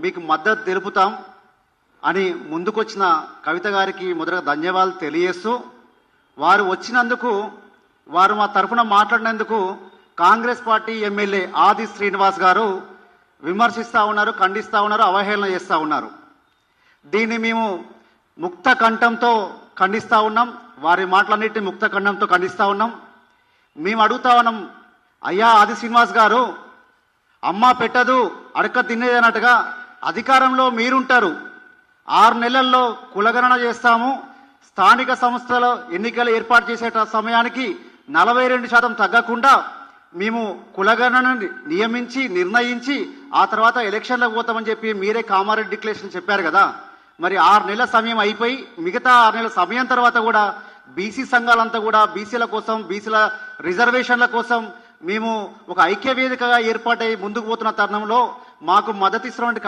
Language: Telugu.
మీకు మద్దతు తెలుపుతాం అని ముందుకొచ్చిన కవిత గారికి మొదటగా ధన్యవాదాలు తెలియజేస్తూ, వారు వచ్చినందుకు, వారు మా తరఫున మాట్లాడినందుకు కాంగ్రెస్ పార్టీ ఎమ్మెల్యే ఆది శ్రీనివాస్ గారు విమర్శిస్తూ ఉన్నారు, ఖండిస్తూ ఉన్నారు, అవహేళన చేస్తూ ఉన్నారు. దీన్ని మేము ముక్త కంఠంతో ఖండిస్తూ ఉన్నాం. వారి మాటలన్నింటినీ ముక్త కంఠంతో ఖండిస్తూ ఉన్నాం. మేము అడుగుతా ఉన్నాం, అయ్యా ఆది శ్రీనివాస్ గారు, అమ్మ పెట్టదు అడక తినేది అన్నట్టుగా అధికారంలో మీరుంటారు. 6 నెలల్లో కులగణన చేస్తాము, స్థానిక సంస్థల ఎన్నికలు ఏర్పాటు చేసే సమయానికి 42% తగ్గకుండా మేము కులగణనని నియమించి నిర్ణయించి ఆ తర్వాత ఎలక్షన్లకు పోతామని చెప్పి మీరే కామారెడ్డి డిక్లరేషన్ చెప్పారు కదా. మరి 6 నెలల సమయం అయిపోయి మిగతా 6 నెలల సమయం తర్వాత కూడా బీసీ సంఘాలంతా కూడా బీసీల కోసం, బీసీల రిజర్వేషన్ల కోసం మేము ఒక ఐక్య వేదికగా ఏర్పాటై ముందుకు పోతున్న తరుణంలో మాకు మద్దతు ఇస్తున్నటువంటి